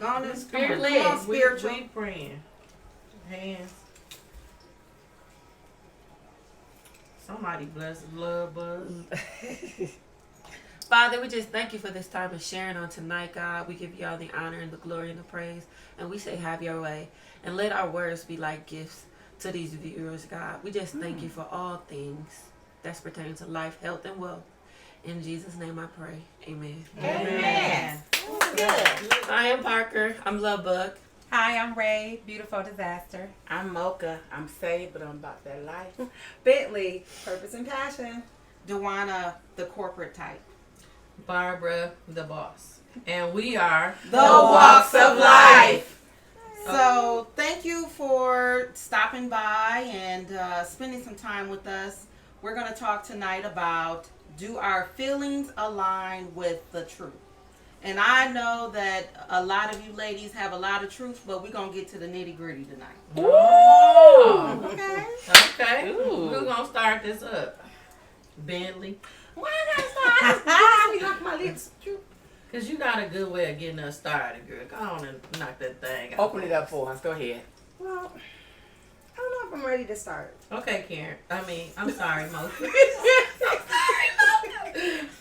Gone in Spirit come led. on, spiritual. We praying. Hands. Somebody bless the love buzz. Father, we just thank you for this time of sharing on tonight, God. We give you all the honor and the glory and the praise. And we say, have your way. And let our words be like gifts to these viewers, God. We just thank you for all things that's pertaining to life, health, and wealth. In Jesus' name I pray. Amen. Amen. Good. I am Parker. I'm Love Bug. Hi, I'm Ray, Beautiful Disaster. I'm Mocha. I'm saved, but I'm about that life. Bentley, Purpose and Passion. Dewana, the corporate type. Barbara, the boss. And we are The Walks of Life. So thank you for stopping by and spending some time with us. We're going to talk tonight about, do our feelings align with the truth? And I know that a lot of you ladies have a lot of truth, but we're going to get to the nitty gritty tonight. Oh. Okay. Okay. Ooh. Who's going to start this up? Bentley. Why I gotta start? I just lock my lips. Because you got a good way of getting us started, girl. Go on and knock that thing out. Open it up for us. Go ahead. Well, I don't know if I'm ready to start. Okay, Karen. I'm sorry, Mo.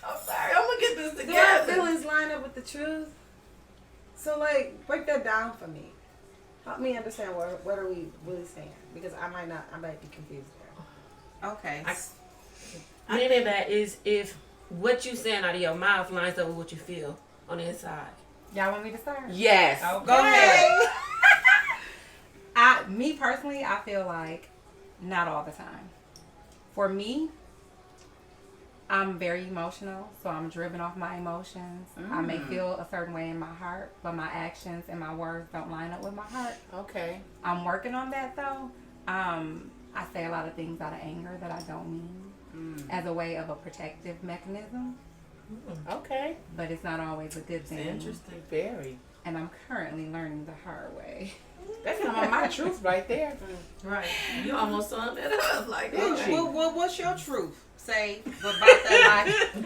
I'm sorry. I'm going to get this Do our together. feelings line up with the truth? So, like, break that down for me. Help me understand what are we really saying? Because I might be confused there. Okay. Any of that is if what you saying out of your mouth lines up with what you feel on the inside. Y'all want me to start? Yes. Okay. Go ahead. Me personally, I feel like not all the time. For me, I'm very emotional, so I'm driven off my emotions. I may feel a certain way in my heart, but my actions and my words don't line up with my heart. Okay. I'm working on that though. I say a lot of things out of anger that I don't mean as a way of a protective mechanism, Okay. but it's not always a good It's thing. interesting. Very. And I'm currently learning the hard way. That's some of my truth right there. Right. You almost summed it up like that. What's your truth? Say about that life.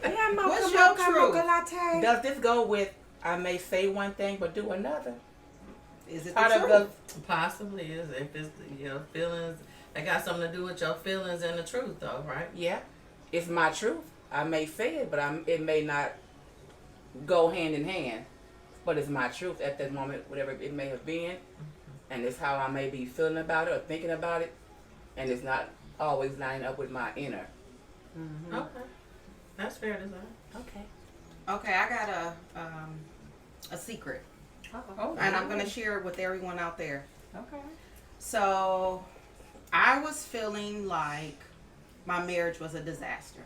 Yeah, What's your truth? latte. Does this go with I may say one thing but do another? Is it Part the of truth? the Possibly is if it's your feelings. That got something to do with your feelings and the truth, though, right? yeah. It's my truth. I may say it, but it may not go hand in hand. But it's my truth at that moment, whatever it may have been, and it's how I may be feeling about it or thinking about it, and it's not always lining up with my inner. Okay. That's fair to say. Okay. Okay, I got a secret, Oh, and I'm gonna share it with everyone out there. okay. So, I was feeling like my marriage was a disaster.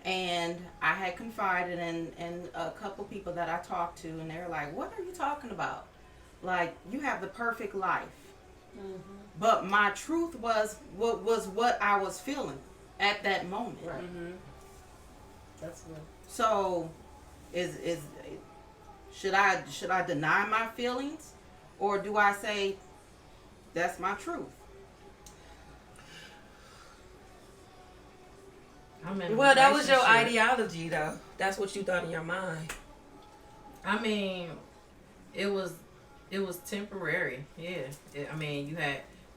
And I had confided in a couple people that I talked to, and they were like, "What are you talking about? Like, you have the perfect life." But my truth was what I was feeling at that moment. Right. That's good. So, should I deny my feelings, or do I say that's my truth? Well, that was your ideology, though. That's what you thought in your mind. I mean, it was temporary. Yeah.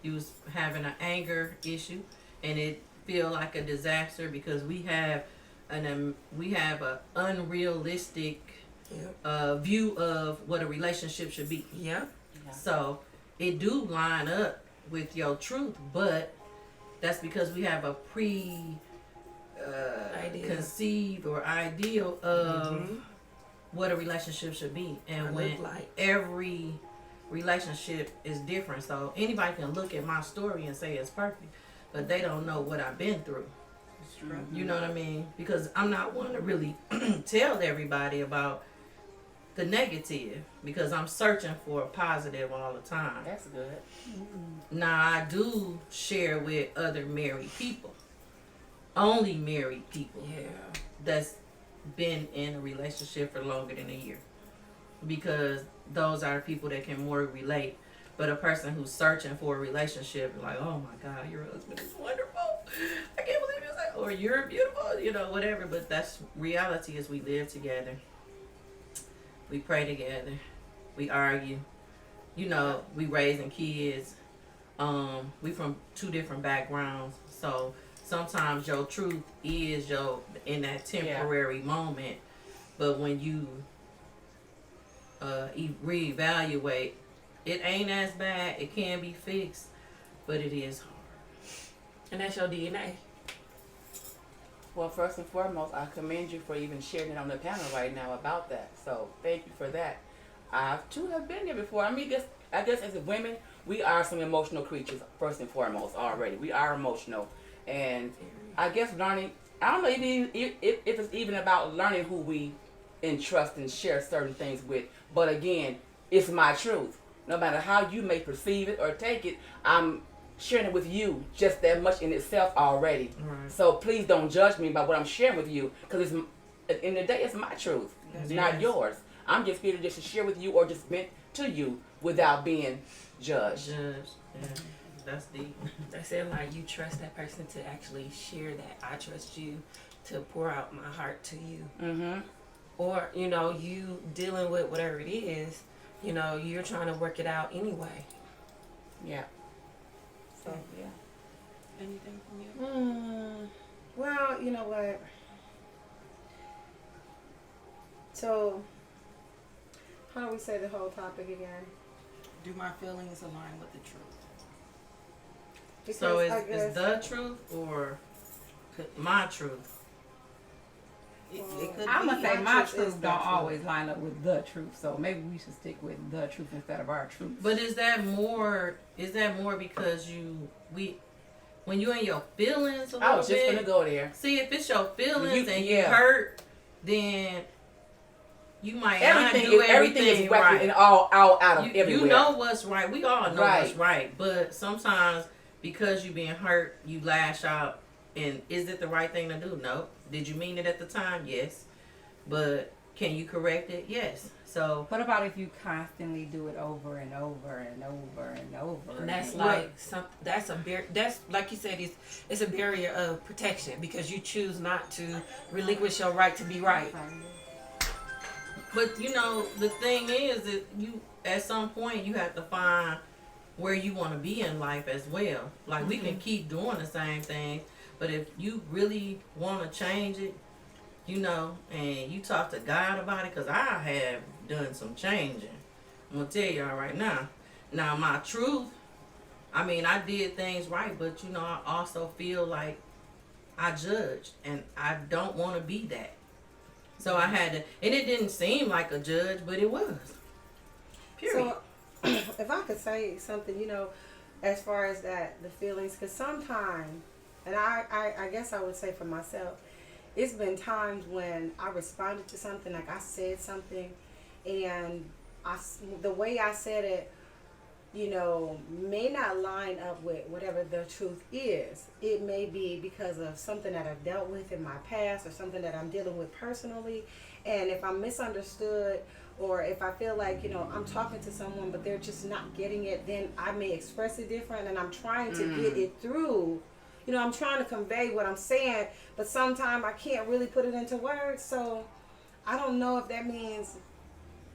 You was having an anger issue, and it feel like a disaster because we have a unrealistic view of what a relationship should be. Yeah. So it do line up with your truth, but that's because we have a conceived or ideal of what a relationship should be, and when every relationship is different, so anybody can look at my story and say it's perfect, but they don't know what I've been through. It's true. You know what I mean? Because I'm not one to really tell everybody about the negative, because I'm searching for a positive all the time. That's good. Now I do share with other married people. Only married people that's been in a relationship for longer than a year, because those are people that can more relate. But a person who's searching for a relationship, like, oh my God, your husband is wonderful, I can't believe you said, or you're beautiful, whatever. But that's reality. Is we live together, we pray together, we argue. You know, we raising kids. We from two different backgrounds, so sometimes your truth is your in that temporary moment, but when you reevaluate, it ain't as bad. It can be fixed, but it is hard. And that's your DNA. Well, first and foremost, I commend you for even sharing it on the panel right now about that. So thank you for that. I too have been there before. I mean, I guess as women, we are some emotional creatures first and foremost already. We are emotional, and I guess learning. I don't know if it's even about learning who we entrust and share certain things with. But again, it's my truth. No matter how you may perceive it or take it, I'm sharing it with you just that much in itself already. Right. So please don't judge me by what I'm sharing with you, because it's at the end of the day, it's my truth. It's not yours. I'm just here to just share with you or just vent to you without being judged. Yeah, that's deep. They said like you trust that person to actually share that. I trust you to pour out my heart to you. Mm-hmm. Or, you know, you dealing with whatever it is, you know, you're trying to work it out anyway. Yeah. So, yeah. Anything from you? Well, you know what? So, how do we say the whole topic again? Do my feelings align with the truth? Because So I is guess- the truth or my truth? It could I'm be gonna say my my truth is truth the don't truth. always line up with the truth, so maybe we should stick with the truth instead of our truth. But is that more? Is that more because when you in your feelings a little I was just bit? gonna go there. See, if it's your feelings and you yeah. hurt, then you might not do Everything everything is wrapped right. and all out of everywhere. You know what's right. We all know Right. what's right. But sometimes because you being hurt, you lash out. And is it the right thing to do? No. Did you mean it at the time? Yes. But can you correct it? Yes. So What about if you constantly do it over and over and over and over? And that's again? like that's like you said, it's a barrier of protection because you choose not to relinquish your right to be right. but you know, the thing is that you at some point you have to find where you want to be in life as well. Like we can keep doing the same thing, but if you really want to change it, you know, and you talk to God about it, because I have done some changing. I'm going to tell y'all right now. Now, my truth, I mean, I did things right, but, you know, I also feel like I judged, and I don't want to be that. So I had to, and it didn't seem like a judge, but it was. Period. So, if I could say something, you know, as far as that, the feelings, because sometimes, and I guess I would say for myself, it's been times when I responded to something, like I said something, and the way I said it, you know, may not line up with whatever the truth is. It may be because of something that I've dealt with in my past or something that I'm dealing with personally. And if I'm misunderstood, or if I feel like, you know, I'm talking to someone but they're just not getting it, then I may express it different, and I'm trying to get it through. You know, I'm trying to convey what I'm saying, but sometimes I can't really put it into words. So I don't know if that means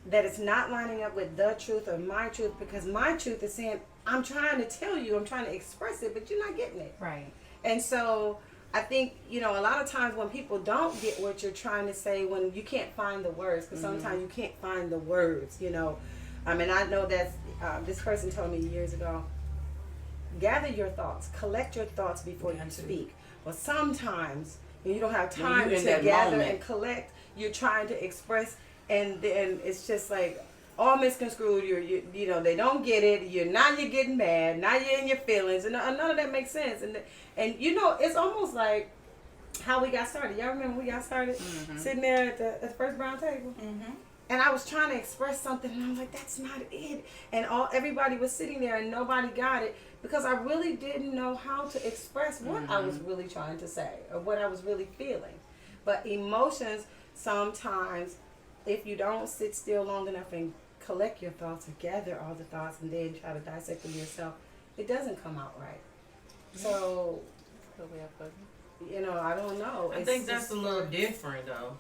that it's not lining up with the truth or my truth, because my truth is saying, I'm trying to tell you, I'm trying to express it, but you're not getting it. Right. And so I think, you know, a lot of times when people don't get what you're trying to say, when you can't find the words, because sometimes you can't find the words, you know. I mean, I know that this person told me years ago, gather your thoughts, collect your thoughts before you speak. But sometimes when you don't have time When you're to in that gather moment. and collect, you're trying to express, and then it's just like all misconstrued. You know, they don't get it. You're getting mad. Now you're in your feelings, and none of that makes sense. And you know, it's almost like how we got started. Y'all remember when we got started sitting there at the first brown table? Mm-hmm. And I was trying to express something, and I was like, that's not it. And everybody was sitting there, and nobody got it, because I really didn't know how to express what I was really trying to say or what I was really feeling. But emotions, sometimes, if you don't sit still long enough and collect your thoughts or gather all the thoughts and then try to dissect them yourself, it doesn't come out right. So, you know, I don't know. I think that's a little different, though.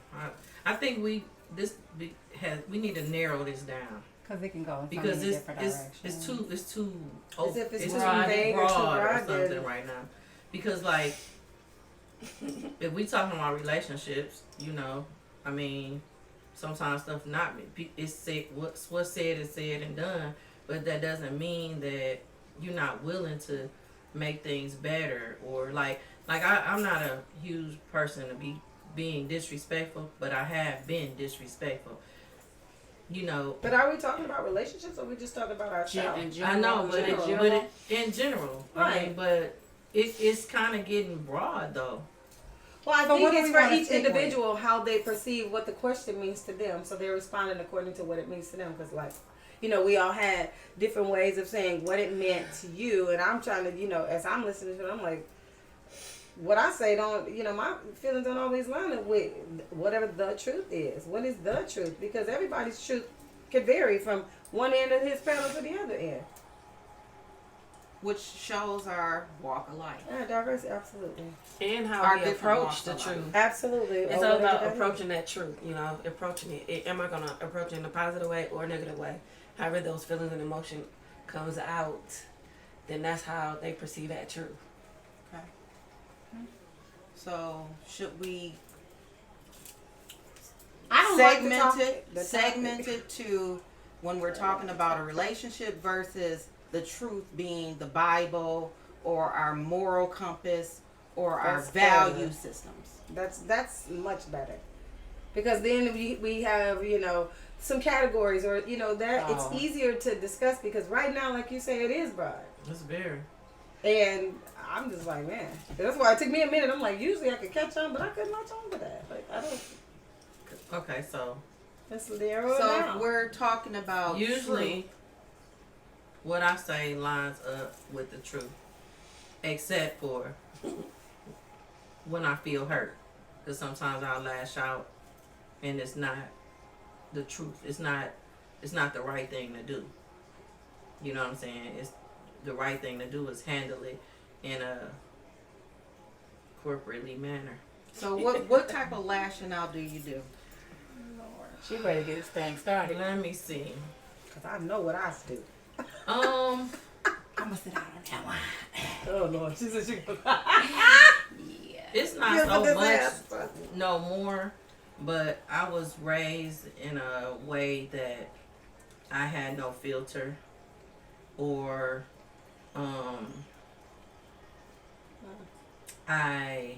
I think we we need to narrow this down Because it can go in so because many different directions. it's too As if it's too too vague or too broad or broad, something then- right now. Because like if we talking about relationships, you know, I mean, sometimes stuff not it's said what's said is said and done, but that doesn't mean that you're not willing to make things better or like I'm not a huge person to be being disrespectful, but I have been disrespectful. You know, But are we talking about relationships or are we just talking about ourselves? I know, but general. in general, I mean, Right. but it's kind of getting broad though. Well, I So think what do it's we for wanna each stick with? individual how they perceive what the question means to them. So they're responding according to what it means to them. Because, like, you know, we all had different ways of saying what it meant to you. And I'm trying to, you know, as I'm listening to it, I'm like, what I say don't, you know, my feelings don't always line up with whatever the truth is. What is the truth? Because everybody's truth can vary from one end of his panel to the other end. Which shows our walk of life. Yeah, diversity, absolutely. And how Our we different approach walks the of life. truth. Absolutely. It's Or all whatever about that is. approaching that truth, you know, approaching it. Am I going to approach it in a positive way or a negative way? However those feelings and emotion comes out, then that's how they perceive that truth. Okay. So should we I don't like the segment it to when we're talking about a relationship versus the truth being the Bible or our moral compass or our That's value better. systems. That's much better, because then we have, you know, some categories, or you know, that Oh. it's easier to discuss, because right now, like you say, it is broad, It's very. and I'm just like, man, that's why it took me a minute. I'm like, usually I could catch on, but I couldn't latch on to that. Like, I don't. Okay, so Let's narrow it So down. if we're talking about usually what I say lines up with the truth, except for when I feel hurt, because sometimes I'll lash out and it's not the truth. It's not the right thing to do. You know what I'm saying? It's the right thing to do is handle it in a corporately manner. so what type of lashing out do you do? She ready to get this thing started. Let me see. Because I know what I do. I'm gonna sit down on that one. Oh Lord, she said she. Yeah. It's not Give so her this much ass. no more, but I was raised in a way that I had no filter or I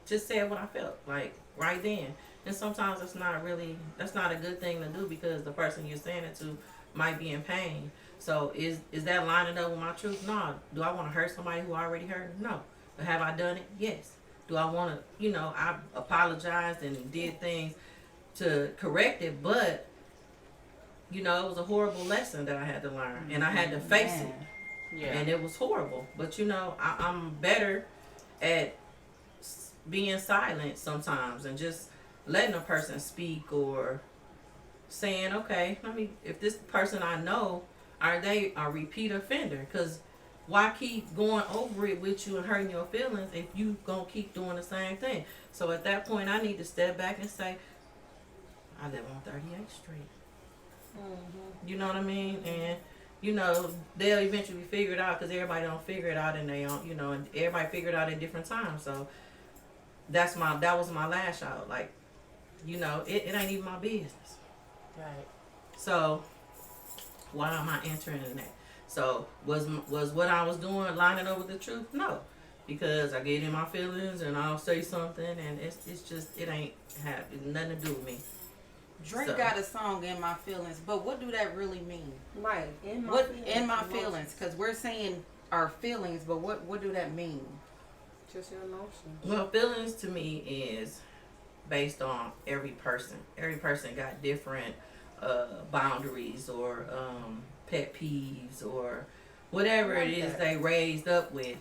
just said what I felt like right then. And sometimes that's not a good thing to do, because the person you're saying it to might be in pain. So is that lining up with my truth? No. Do I want to hurt somebody who already hurt? No. But have I done it? Yes. Do I want to, I apologized and did things to correct it, but, it was a horrible lesson that I had to learn, and I had to face it, Yeah. and it was horrible. But, I'm better at being silent sometimes and just letting a person speak, or saying, okay, if this person I know, are they a repeat offender? Because why keep going over it with you and hurting your feelings if you gonna keep doing the same thing? So at that point, I need to step back and say, I live on 38th Street. You know what I mean? And they'll eventually figure it out, because everybody don't figure it out in their own, and everybody figure it out at different times. So that was my lash out. Like, it ain't even my business. Right. So why am I entering in that? So was what I was doing lining up with the truth? No, because I get in my feelings and I'll say something, and it's just, it ain't have nothing to do with me. Drake So- got a song In My Feelings, but what do that really mean? Right. In my What feelings, in my emotions. feelings? Because we're saying our feelings, but what do that mean? Just your emotions. Well, feelings to me is based on every person. Every person got different boundaries or pet peeves or whatever it is they raised up with.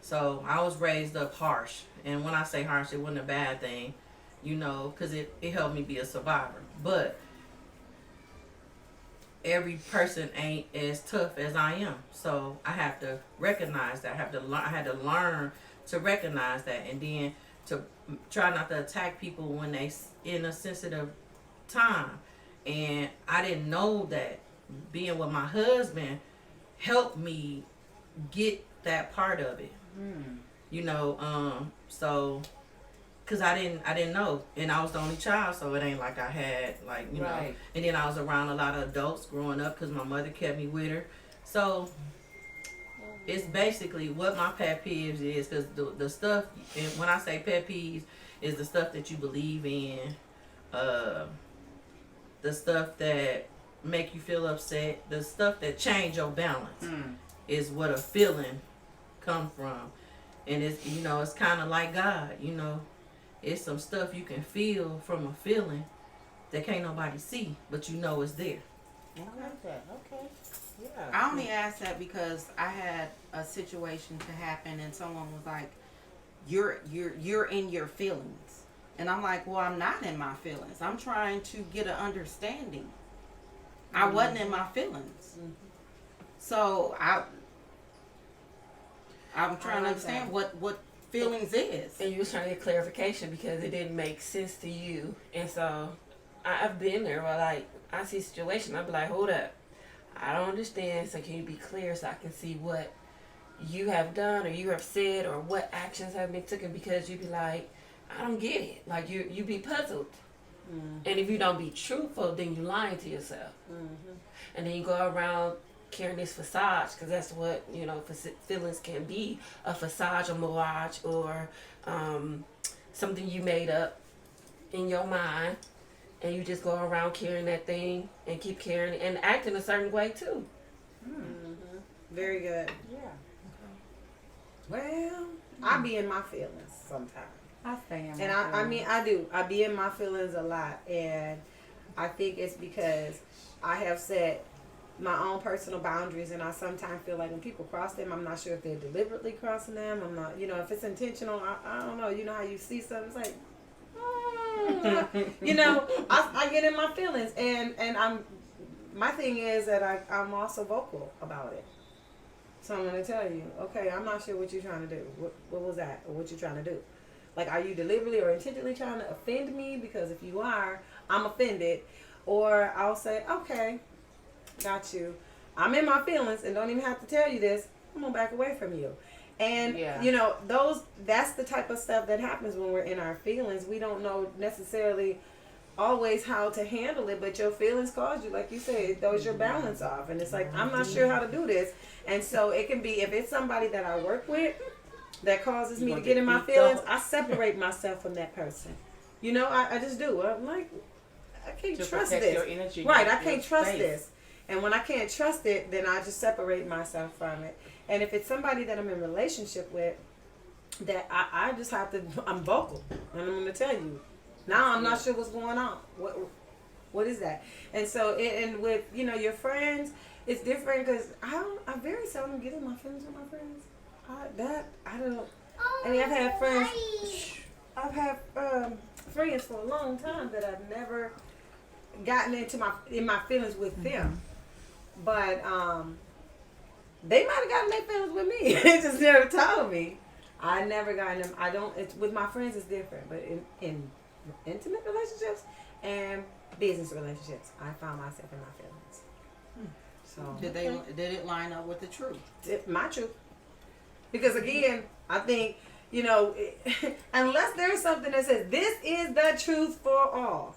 So I was raised up harsh, and when I say harsh, it wasn't a bad thing, because it helped me be a survivor. But every person ain't as tough as I am, so I have to recognize that. I had to learn to recognize that, and then to try not to attack people when they in a sensitive time. And I didn't know that being with my husband helped me get that part of it. You know, so because I didn't know, and I was the only child, so it ain't like I had like you know. Right. And then I was around a lot of adults growing up because my mother kept me with her. So it's basically what my pet peeves is, because the stuff, and when I say pet peeves, is the stuff that you believe in, the stuff that make you feel upset, the stuff that change your balance is what a feeling come from. And it's, you know, it's kind of like God, you know, it's some stuff you can feel from a feeling that can't nobody see, but you know it's there. I like that. Okay. Yeah. I only asked that because I had a situation to happen and someone was like, you're in your feelings. And I'm like, well, I'm not in my feelings. I'm trying to get an understanding. I wasn't in my feelings. So I'm trying to understand what feelings is. And you was trying to get clarification because it didn't make sense to you. And so I've been there where like I see a situation, I'll be like, hold up. I don't understand, so can you be clear so I can see what you have done or you have said or what actions have been taken, because you be like, I don't get it. Like you be puzzled. And if you don't be truthful, then you lying to yourself. And then you go around carrying this facade, because that's what, you know, feelings can be, a facade, a mirage, or something you made up in your mind, and you just go around carrying that thing and keep carrying it and acting a certain way too. Very good. Yeah. Well, I be in my feelings sometimes. I stay in my And I feelings. mean, I do. I be in my feelings a lot. And I think it's because I have set my own personal boundaries. And I sometimes feel like when people cross them, I'm not sure if they're deliberately crossing them. I'm not, you know, if it's intentional, I don't know. You know how you see something, it's like, you know, I get in my feelings. And my thing is that I'm also vocal about it. So I'm going to tell you, okay, I'm not sure what you're trying to do. What was that? Or what you're trying to do? Like, are you deliberately or intentionally trying to offend me? Because if you are, I'm offended. Or I'll say, okay, got you. I'm in my feelings and don't even have to tell you this. I'm going to back away from you. And, you know, that's the type of stuff that happens when we're in our feelings. We don't know necessarily always how to handle it, but your feelings cause you, like you said, it throws your balance off. And it's like, I'm not sure how to do this. And so it can be, if it's somebody that I work with that causes me to get in my feelings, I separate myself from that person. You know, I just do. I'm like, I can't To trust protect this. your energy, Right, your I can't trust space. this. And when I can't trust it, then I just separate myself from it. And if it's somebody that I'm in a relationship with, that I just have to, I'm vocal. And I'm going to tell you. Now I'm not sure what's going on. What is that? And so, and with, you know, your friends, it's different because I very seldom get in my feelings with my friends. I don't. I mean, I've had friends. I've had friends for a long time that I've never gotten in my feelings with them. But they might have gotten their feelings with me. They just never told me. I never got in them. I don't. It's, with my friends, it's different. But in intimate relationships and business relationships, I found myself in my feelings. So Did it line up with the truth? my truth. Because again, I think, you know, unless there's something that says this is the truth for all,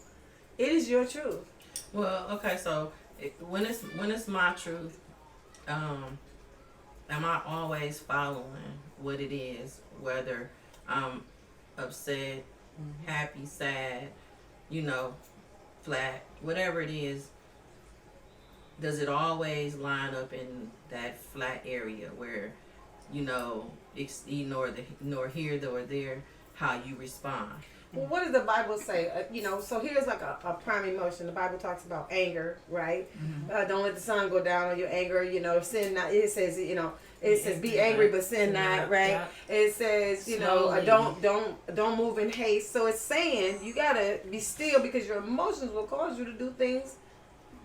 it is your truth. Well, okay, so when it's my truth, am I always following what it is, whether I'm upset, happy, sad, you know, flat, whatever it is? Does it always line up in that flat area where, you know, it's nor here nor there how you respond? Well, what does the Bible say? You know, so here's like a prime emotion. The Bible talks about anger, right? Don't let the sun go down on your anger. You know, sin not. It says, you know, it says be angry but sin not, right? Yeah. It says, you know, Slowly. don't move in haste. So it's saying you gotta be still because your emotions will cause you to do things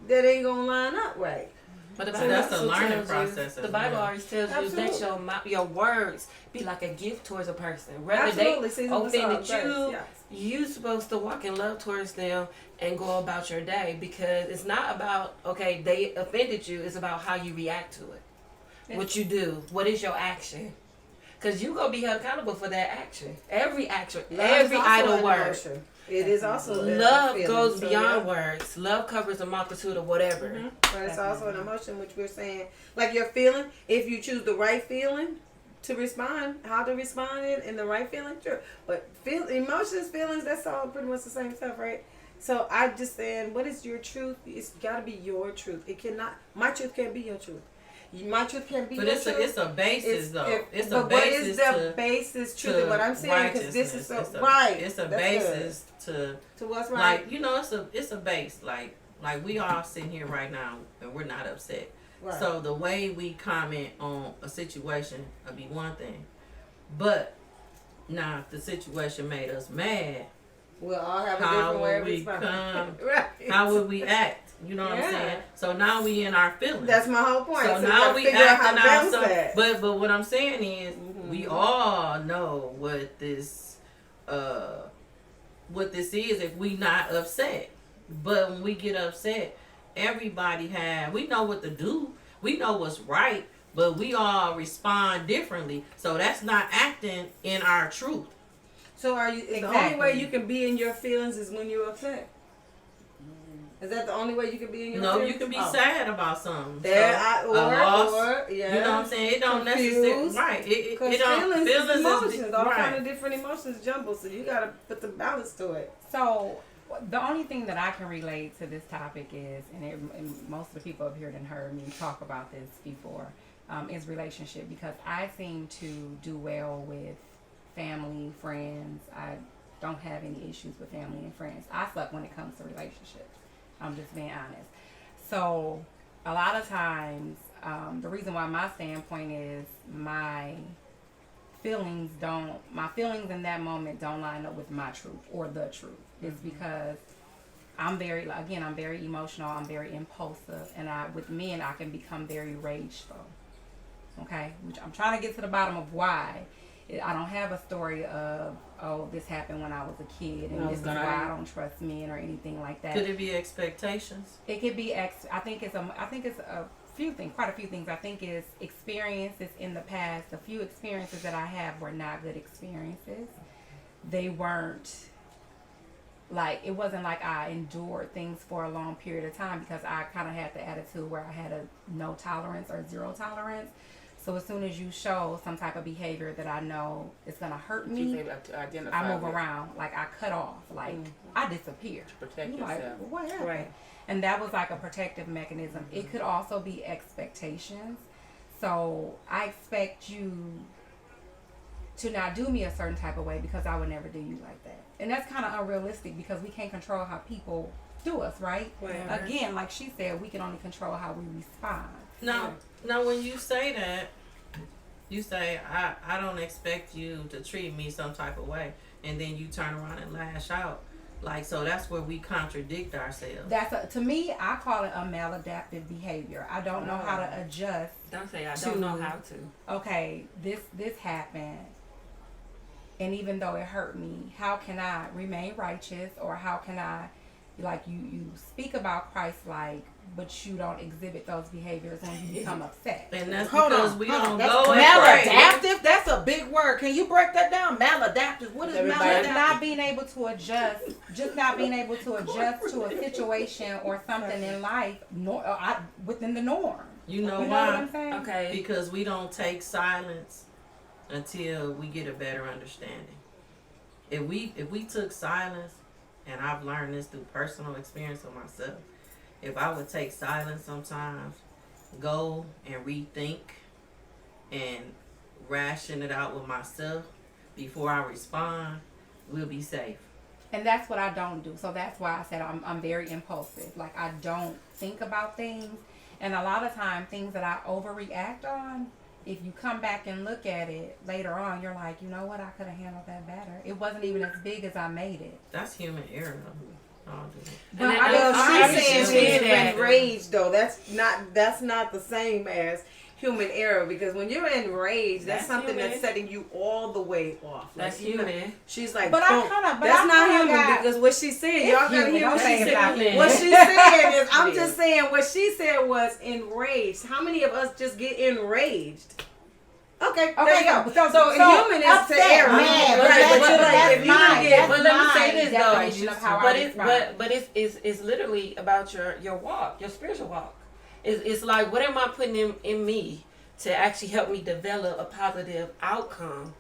that ain't gonna line up right. But the So Bible that's a also learning tells process you, as the Bible well. always tells you Absolutely. that your words be like a gift towards a person. Whether Absolutely. they Season with salt, offended grace, you, yes. you supposed to walk in love towards them and go about your day, because it's not about, okay, they offended you. It's about how you react to it. What you do. What is your action? Because you going to be held accountable for that action. Every action. Love Every is also idle an word. emotion. It is also a Love feeling, goes so beyond yeah. words. Love covers a multitude of whatever. But it's also an emotion, which we're saying, like your feeling. If you choose the right feeling to respond, how to respond in the right feeling, sure. But emotions, feelings, that's all pretty much the same stuff, right? So I just saying, what is your truth? It's got to be your truth. It cannot. My truth can't be your truth. My truth can't be But your it's truth. a basis though. It's a but what is basis the basis truth? to What I'm saying, because this is righteousness. so right. It's a That's basis to good. To what's right. like, you know, it's a base. Like we all sitting here right now and we're not upset. Right. So the way we comment on a situation would be one thing. But now if the situation made us mad, we'll all have a how different way would of we responding. come? Right. How would we act? You know what Yeah. I'm saying? So now we in our feelings. That's my whole point. So you now gotta we figure out how acting to out balance some, that. but what I'm saying is Mhm. we all know what this is if we not upset. But when we get upset, everybody we know what to do. We know what's right, but we all respond differently. So that's not acting in our truth. So are you? The only way you can be in your feelings is when you're upset. Is that the only way you can be in your No, feelings? you can be Oh. sad about something. There, So, a loss, or yeah. you know what I'm saying? It don't necessarily Confused. right. It Because don't feelings is emotions, all right. kind of different emotions jumble. So you gotta put the balance to it. So the only thing that I can relate to this topic is, and most of the people up here done heard me talk about this before, is relationship, because I seem to do well with family, friends. I don't have any issues with family and friends. I suck when it comes to relationships. I'm just being honest. So a lot of times, the reason why my standpoint is my feelings in that moment don't line up with my truth or the truth. It's because I'm very emotional. I'm very impulsive, and with men I can become very rageful. Okay, which I'm trying to get to the bottom of why. I don't have a story of, oh, this happened when I was a kid, and this is why I don't trust men or anything like that. Could it be expectations? It could be I think it's a few things, quite a few things. I think it's experiences in the past. The few experiences that I have were not good experiences. They weren't it wasn't like I endured things for a long period of time, because I kind of had the attitude where I had a no tolerance or zero tolerance. So as soon as you show some type of behavior that I know is gonna hurt me, I move around. Like I cut off. Like I disappear. Protect You're yourself. like, what happened? Right. And that was like a protective mechanism. It could also be expectations. So I expect you to not do me a certain type of way because I would never do you like that. And that's kind of unrealistic, because we can't control how people do us, right? Right. Again, like she said, we can only control how we respond. Now when you say that, you say, I don't expect you to treat me some type of way, and then you turn around and lash out. Like, so that's where we contradict ourselves. To me, I call it a maladaptive behavior. I don't know how to adjust. Don't say I don't know how to. Okay, this happened, and even though it hurt me, how can I remain righteous, or how can I, like, you speak about Christ like, but you don't exhibit those behaviors when you become upset. And that's Hold because on, we hold don't on. go That's and pray. maladaptive. That's a big word. Can you break that down? Maladaptive. What is Everybody- Just maladaptive? not being able to adjust, to a situation or something in life, within the norm. You know You know why? what I'm saying? Okay. Because we don't take silence until we get a better understanding. If we took silence, and I've learned this through personal experience of myself, if I would take silence sometimes, go and rethink and ration it out with myself before I respond, we'll be safe. And that's what I don't do. So that's why I said I'm very impulsive. Like, I don't think about things. And a lot of time, things that I overreact on, if you come back and look at it later on, you're like, you know what? I could have handled that better. It wasn't even as big as I made it. That's human error. I'll do it. But And I I- don't- I- She's saying understand she's that. enraged though. That's not the same as human error, because when you're enraged, that's That's something human. that's setting you all the way off. That's you know, human. she's like, But I "Don't." kinda- but that's I not kinda human got- because what she's saying, It's y'all gotta human. hear Don't what say she's it's not saying. human. What she's saying is, I'm It just is. saying what she said was enraged. How many of us just get enraged? Okay, there you go. So human is to upset, err, mad, right? that's- But you're like, that's if you mine. get, But let me say my this definition though. of how I But it's respond. but it's literally about your walk, your spiritual walk. It's like, what am I putting in me to actually help me develop a positive outcome?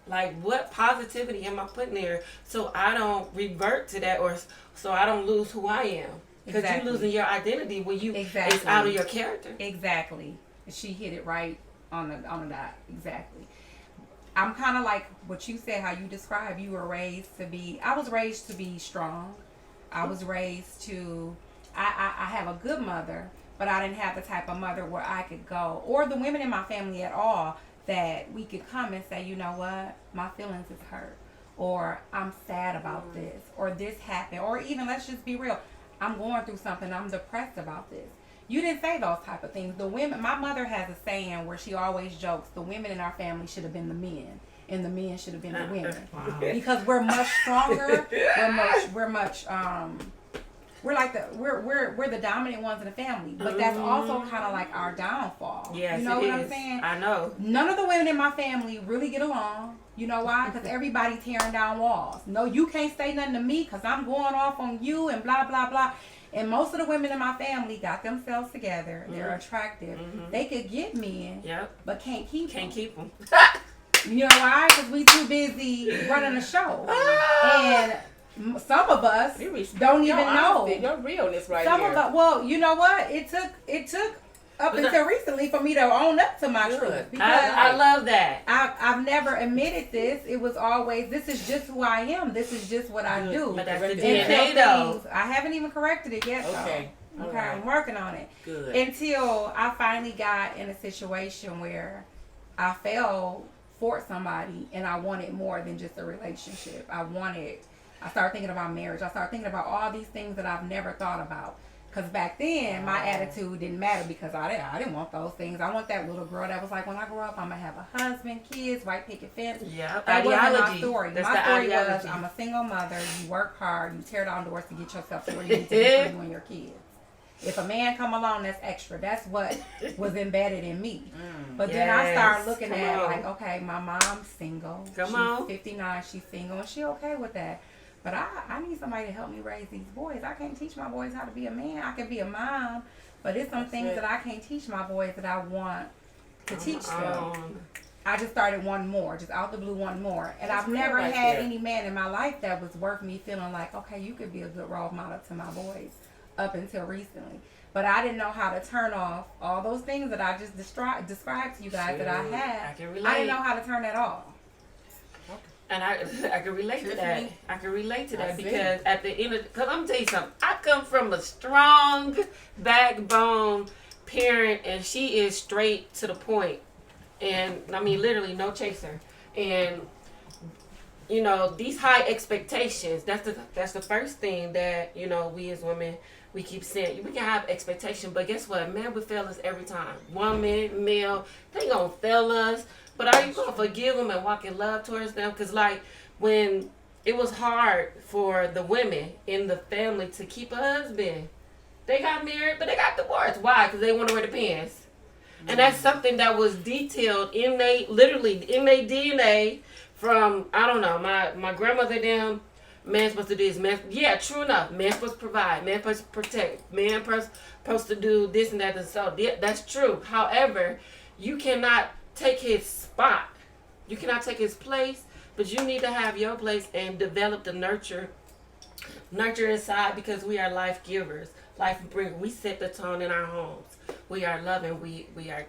Like, what positivity am I putting there so I don't revert to that, or so I don't lose who I am? Because Exactly. you're losing your identity when you Exactly. it's out of your character. Exactly. She hit it right on the dot. Exactly. I'm kind of like what you said, how you described. You were raised to be. I was raised to be strong. I was raised to. I have a good mother, but I didn't have the type of mother where I could go, or the women in my family at all, that we could come and say, you know what, my feelings is hurt, or I'm sad about this, or this happened, or even, let's just be real, I'm going through something, I'm depressed about this. You didn't say those type of things. The women, my mother has a saying where she always jokes, the women in our family should have been the men, and the men should have been the women. Wow. Because we're much stronger. We're like we're the dominant ones in the family. But that's also kind of like our downfall. Yes, you know it what I'm is. saying? I know. None of the women in my family really get along. You know why? Because everybody tearing down walls. No, you can't say nothing to me because I'm going off on you and blah, blah, blah. And most of the women in my family got themselves together. They're attractive. They could get men, Yep. but can't keep Can't them. keep them. You know why? Because we too busy running the show. And some of us You respect don't your even know. honesty, your realness right Some here. of us, well, you know what? It took up But until recently for me to own up to my Good. truth. Because I love that. I've never admitted this. It was always, this is just who I am. This is just what I do. But that's the Until DNA though. things, I haven't even corrected it yet. Okay. Though. All Okay, right. I'm working on it. Good. Until I finally got in a situation where I fell for somebody and I wanted more than just a relationship. I started thinking about marriage. I started thinking about all these things that I've never thought about. Because back then, my attitude didn't matter because I didn't want those things. I want that little girl that was like, when I grow up, I'm going to have a husband, kids, white picket fence. Yeah. That wasn't my Ideology. story. That's My the story was, ideology. I'm a single mother. You work hard. You tear down doors to get yourself to where you need to be for you and your kids. If a man come along, that's extra. That's what was embedded in me. But then I started Yes. looking Come at on. like, okay, my mom's single. Come she's on. 59. She's single, and she okay with that. But I need somebody to help me raise these boys. I can't teach my boys how to be a man. I can be a mom, but it's some things that I can't teach my boys that I want to teach them. I just started wanting more, just out the blue wanting more. And That's I've real never right had there. any man in my life that was worth me feeling like, okay, you could be a good role model to my boys up until recently. But I didn't know how to turn off all those things that I just described to you guys that I had. I can I relate. didn't know how to turn that off. And I can relate to that. Tiffany? I can relate to that I see. because at the end of, because I'm gonna tell you something. I come from a strong backbone parent, and she is straight to the point. And I mean, literally, no chaser. And you know, these high expectations. That's the first thing that, you know, we as women, we keep saying. We can have expectation, but guess what? Man will fail us every time. Woman, male, they gonna fail us. But are you gonna forgive them and walk in love towards them? Because like when it was hard for the women in the family to keep a husband, they got married, but they got divorced. Why? Because they want to wear the pants. And that's something that was detailed in their DNA from, I don't know, my grandmother them. Man's supposed to do this. Man, yeah, true enough. Man's supposed to provide. Man's supposed to protect. Man's supposed to do this and that and so. Yeah, that's true. However, you cannot take his spot. You cannot take his place, but you need to have your place and develop the nurture inside, because we are life givers. Life bringers. We set the tone in our homes. We are loving. We are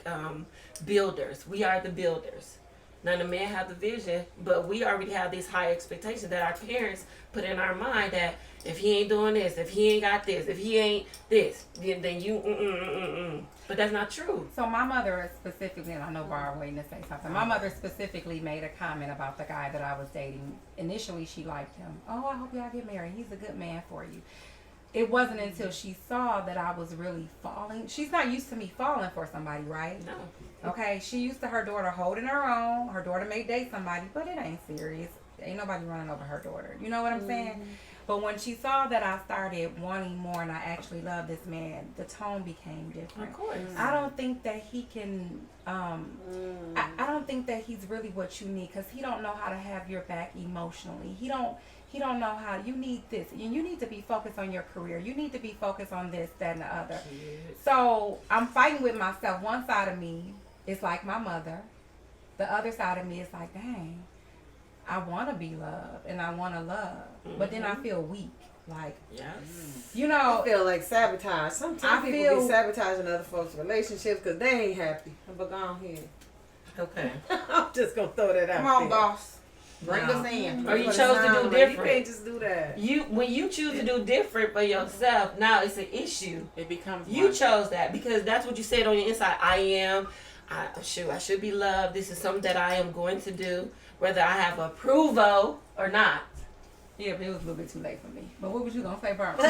builders. We are the builders. Now the man have the vision, but we already have this high expectation that our parents put in our mind that if he ain't doing this, if he ain't got this, if he ain't this, then you But that's not true. So my mother specifically, and I know Barb waiting to say something. My mother specifically made a comment about the guy that I was dating. Initially, she liked him. Oh, I hope y'all get married. He's a good man for you. It wasn't until she saw that I was really falling. She's not used to me falling for somebody, right? No. Okay, she used to her daughter holding her own. Her daughter may date somebody, but it ain't serious. Ain't nobody running over her daughter. You know what I'm saying? But when she saw that I started wanting more and I actually love this man, the tone became different. Of course. I don't think that he can. I don't think that he's really what you need because he don't know how to have your back emotionally. He don't know how. You need this, and you need to be focused on your career. You need to be focused on this, that, and the other. So I'm fighting with myself. One side of me is like my mother. The other side of me is like, dang, I want to be loved and I want to love, but then I feel weak. Like, Yes. you know, I feel like sabotage. Sometimes I people feel- be sabotaging other folks' relationships because they ain't happy. But go on here. Okay. I'm just gonna throw that out. Come on, there. boss. Bring No. us in. Or you That's chose what it to do sound like. different. You can't just do that. When you choose to do different for yourself, now it's an issue. It becomes You one. chose that because that's what you said on your inside. I should be loved. This is something that I am going to do, whether I have approval or not. yeah, but it was a little bit too late for me. But what was you gonna say, Barbara?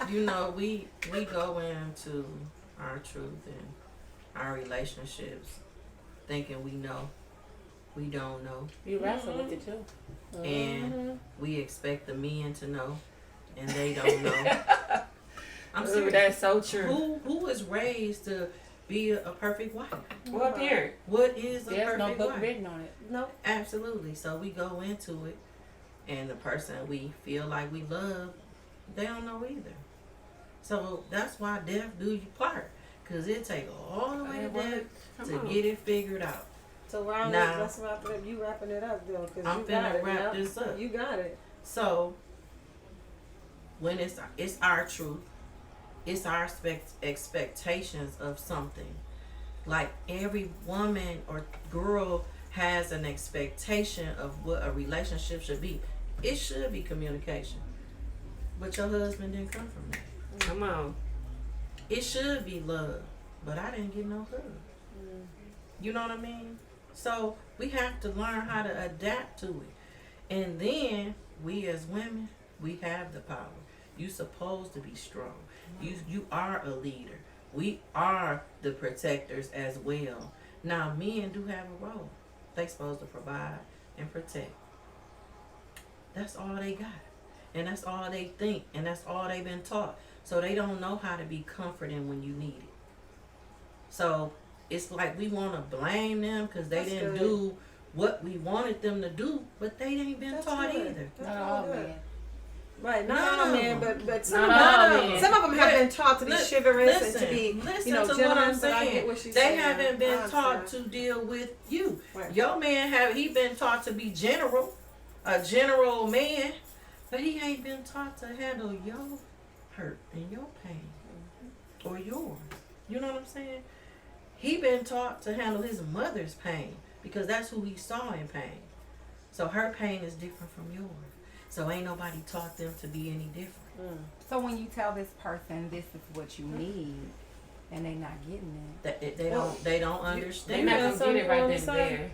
You know, we go into our truth and our relationships thinking we know. We don't know. You wrestle with it too. And we expect the men to know and they don't know. I'm Ooh, serious. that's so true. Who is raised to be a perfect wife? What parent? What is a There's no perfect book wife? written on it. No. Absolutely. So we go into it, and the person we feel like we love, they don't know either. So that's why death do you part, cause it take all the way to death to get it figured out. So Ron, Now- let's wrap it up. You wrapping it up though, cause I'm you got finna it. wrap Yep. this up. You got it. So when it's our truth, it's our expectations of something. Like every woman or girl has an expectation of what a relationship should be. It should be communication. But your husband didn't come from that. Come on. It should be love, but I didn't get no hug. You know what I mean? So we have to learn how to adapt to it. And then we as women, we have the power. You supposed to be strong. You are a leader. We are the protectors as well. Now men do have a role. They supposed to provide and protect. That's all they got. And that's all they think. And that's all they've been taught. So they don't know how to be comforting when you need it. So it's like we want to blame them because they That's didn't good. do what we wanted them to do, but they ain't been That's taught good. either. That's Not all all good. men. Right, not No. all men, but some Not of all them, men. some of them have been taught to be chivalrous and to be, listen you know, to what gentlemen. I'm But I saying. get what she's They saying. haven't been I taught understand. to deal with you. Right. Your man he been taught to be a general man, but he ain't been taught to handle your hurt and your pain or yours. You know what I'm saying? He been taught to handle his mother's pain because that's who he saw in pain. So her pain is different from yours. So ain't nobody taught them to be any different. So when you tell this person this is what you need, and they not getting it, They Well, they don't They're understand. not got gonna get something it right on then the and side? there.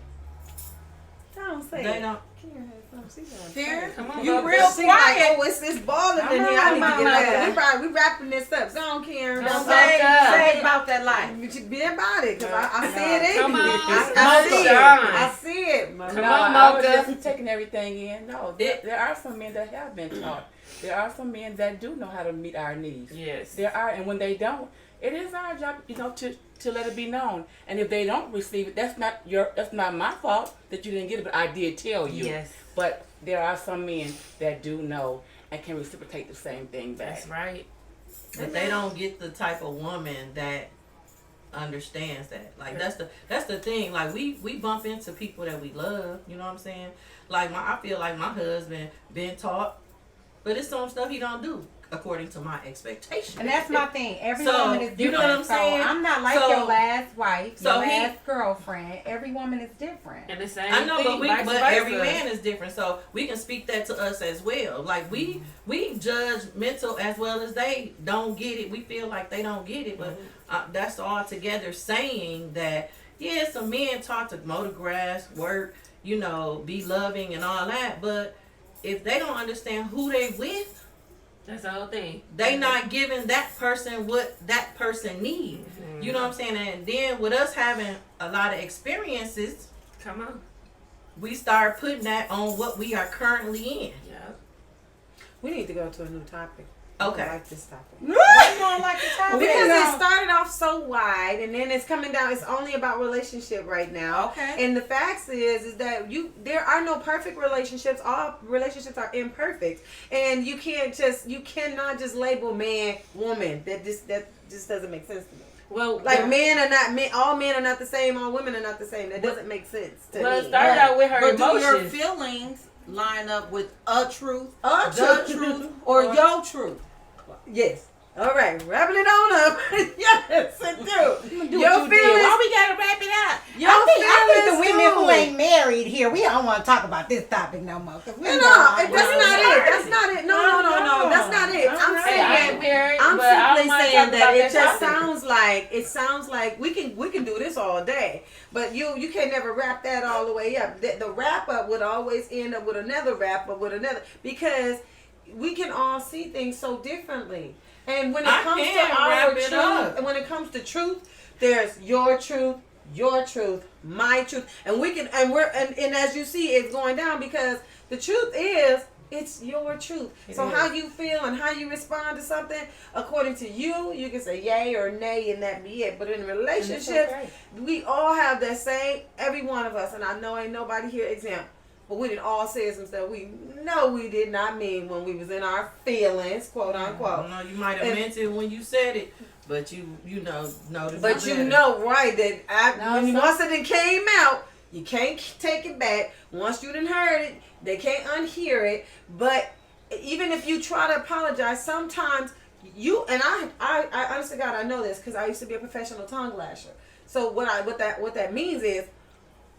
Don't say They it. don't. Karen has something. She gonna Here? say. Come on, You Bubba. real She quiet. Like, oh, it's balling in Come here. on, I need come to get on, that. Bubba. We wrapping this up. Go on, Karen. Come Don't on, say. Bubba. Say about that life. You should be about it, cause I see it in Come you. on, I see it. Mocha. I see it. Come No, on, I was Mocha. just taking everything in. No, there are some men that have been taught. There are some men that do know how to meet our needs. Yes. There are, and when they don't, it is our job, to let it be known. And if they don't receive it, that's not my fault that you didn't get it, but I did tell you. Yes. But there are some men that do know and can reciprocate the same thing back. That's right. But they don't get the type of woman that understands that. Like that's the thing. Like we bump into people that we love. You know what I'm saying? Like I feel like my husband been taught, but it's some stuff he don't do. according to my expectation. And that's my thing. Every So, woman is different. you know what I'm saying? So I'm not like So- your last wife, so your he- last girlfriend. Every woman is different. And the same I know, thing, but vice every versa. man is different, so we can speak that to us as well. Like we judge mental as well as they don't get it. We feel like they don't get it, but that's all together saying that yeah, some men talk to mow the grass, work, you know, be loving and all that, but if they don't understand who they with, That's the whole thing. they not giving that person what that person needs. You know what I'm saying? And then with us having a lot of experiences, Come on. we start putting that on what we are currently in. Yep. We need to go to a new topic. Okay. I like this topic. Why you don't like the topic? Because it started off so wide, and then it's coming down. It's only about relationship right now. Okay. And the facts is that there are no perfect relationships. All relationships are imperfect, and you cannot just label man, woman. That just doesn't make sense to me. Well, Like men are not men. All men are not the same. All women are not the same. That doesn't make sense to well, it me. started out with her But do your emotions. feelings line up with a truth, A the truth. truth, or your truth? Yes. All right, wrapping it on up. Yes, it do. Your feelings. Why we gotta wrap it up? Your I think the feelings women who do. ain't married here, we don't want to talk about this topic no more. Cause we No, know that's all not about it. That's not it. No. That's not it. I'm Hey, I ain't saying. married, I'm but I don't simply mind saying talking that about it just topic. sounds like we can do this all day, but you can never wrap that all the way up. The wrap up would always end up with another wrap up with another, because we can all see things so differently. And when it I comes can to our wrap it truth, up. and when it comes to truth, there's your truth, my truth, and we can, and as you see, it's going down because the truth is, it's your truth. So how you feel and how you respond to something, according to you can say yay or nay, and that be it. But in relationships, we all have that same, every one of us, and I know ain't nobody here exempt. But we didn't all say some stuff we know we did not mean when we was in our feelings, quote unquote. You know, you might have meant it when you said it, but you know the But you know, right, that once it came out, you can't take it back. Once you done heard it, they can't unhear it. But even if you try to apologize, sometimes you and I honestly, God, I know this because I used to be a professional tongue lasher. So what that means is,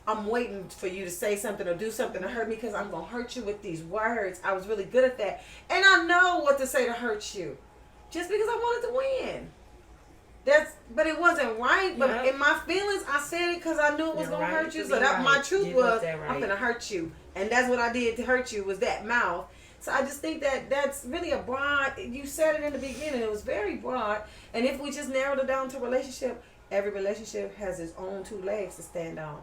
I'm waiting for you to say something or do something to hurt me because I'm going to hurt you with these words. I was really good at that. And I know what to say to hurt you. Just because I wanted to win. But it wasn't right. But Yeah. in my feelings, I said it because I knew it was You're going to right hurt you. to So be that my right. truth You got was, that right. I'm going to hurt you. And that's what I did to hurt you, was that mouth. So I just think that that's really a broad, you said it in the beginning, it was very broad. And if we just narrowed it down to relationship, every relationship has its own two legs to stand on.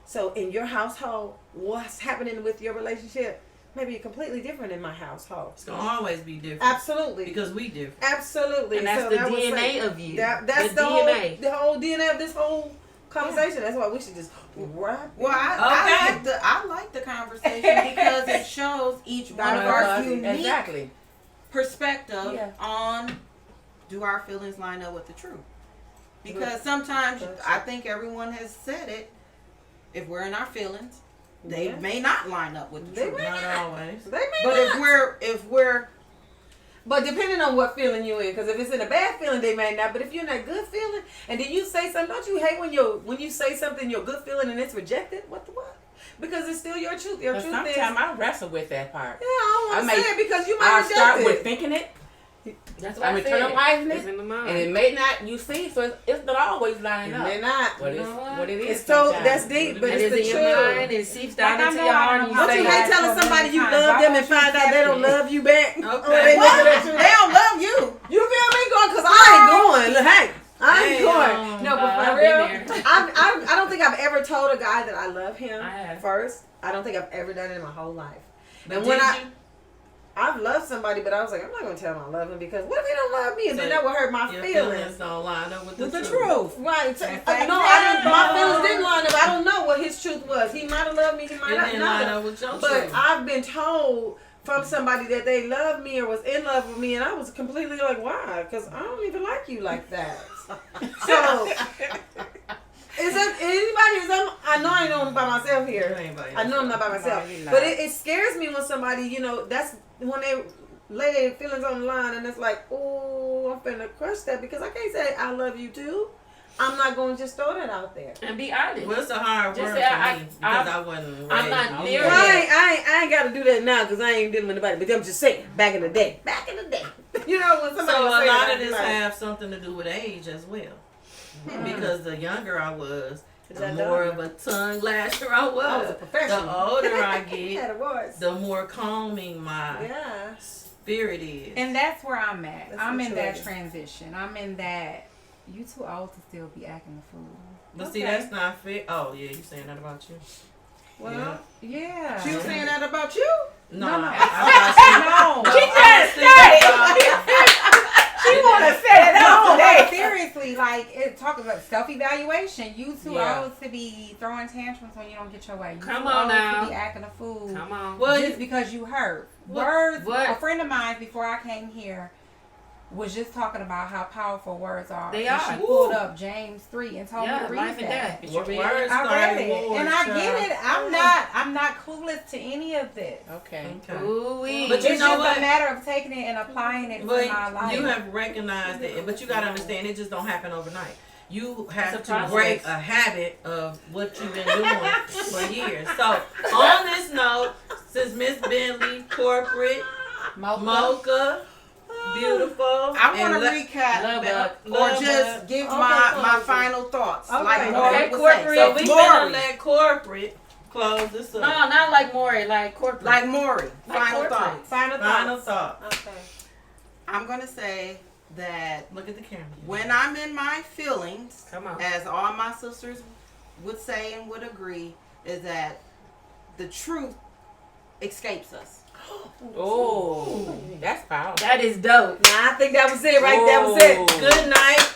So in your household, what's happening with your relationship may be completely different in my household. it's gonna always be different Absolutely. because we different. Absolutely. And that's So the that was DNA like- of you. That's the the DNA. whole DNA of this whole conversation. That's why we should just wrap Well, it. I like the conversation because it shows each one of our unique Exactly. perspective Yeah. on, do our feelings line up with the truth? Because sometimes I think everyone has said it. If we're in our feelings, they Yeah. may not line up with the They truth. may Not always. They may But not. if we're But depending on what feeling you in, because if it's in a bad feeling, they may not. But if you're in a good feeling, and then you say something, don't you hate when you say something, your good feeling, and it's rejected? What? Because it's still your truth. Your But truth is. sometimes I wrestle with that part. Yeah, I don't I want may- to say it because you might I'll reject start it. with thinking it, That's what I'm I said. internalizing It's it, in the mind. and it may not, you see, so it's not always lining It up. may not. But it's You know what it is. It's so sometimes. that's deep, but and it's it's the in your truth. mind. It seeps down Like, I into know your I heart. don't And you know Don't say, you why. hate telling somebody you Why love them and don't you find out they don't accept it? love you back? Okay. Or they what? looking at you. They don't love you. You feel me? Going, because I ain't going. Look, hey, I ain't going. No, but I've for been real, there. I don't think I've ever told a guy that I love him I have. first. I don't think I've ever done it in my whole life. But And when did I- you? I've loved somebody, but I was like, I'm not going to tell them I love him because what if he don't love me? And So then that would hurt my Your feelings. don't line up with the truth. truth. Right. So, And no, thank I didn't. My God. feelings didn't line up. I don't know what his truth was. He might have loved me. He might It not. didn't line up with your But truth. I've been told from somebody that they loved me or was in love with me, and I was completely like, why? Because I don't even like you like that. So, is that anybody? I know I ain't on by myself here. You ain't by I know I'm not by myself. No, you're not. But it scares me when somebody, that's when they lay their feelings on the line, and it's like, oh, I'm finna crush that because I can't say I love you too. I'm not gonna just throw that out there. And be honest. Well, it's a hard Just word say, for me because I wasn't. I'm not raised- there Well, yet. I ain't got to do that now because I ain't dealing with anybody. But I'm just saying, back in the day, you know when somebody So was a saying lot that, of this like, have something to do with age as well. Because the younger I was, Is the that more done? of a tongue lasher I I was a was. professional. The older I had get, a voice. the more calming my Yeah. spirit is. And that's where I'm at. That's I'm in that maturity. transition. I'm in that. You too old to still be acting a fool. But see, Okay. that's not fair. Oh yeah, you saying that about you? Well, Yeah. She was saying that about you? No, No, no. I No. She just She wanna say it all day. Seriously, like it's talking about self-evaluation. You too Yeah. old to be throwing tantrums when you don't get your way. You Come too on old now. to be acting a fool. Come on. Well, Just because you hurt. What- Words. what? A friend of mine before I came here was just talking about how powerful words are. They and are. She pulled up James 3 and told me Yeah, to read life and that. death. Did you read Words it? I started read it, wars, and I child. get it. I'm not clueless to any of this. Okay. Okay. Ooh-wee. But you It's know just what? a matter of taking it and applying it to my But life. you have recognized it, but you gotta understand it just don't happen overnight. You have It's a to process. break a habit of what you've been doing for years. So on this note, since Miss Bentley, corporate, Mocha, beautiful, I want to and recap Love or Love just Bug. give Okay, my cool. final thoughts. Okay. Like Okay, Maury was corporate. saying. So we Maury. gonna let corporate close this up. No, not like Maury, like corporate. Like Maury. Like Final corporate. thoughts. Final Final thoughts. thought. Okay. I'm going to say that Look at the camera. when I'm in my feelings, Come on. as all my sisters would say and would agree, is that the truth escapes us. Oh, that's powerful. That is dope. Nah, I think that was it right. That was it. Good night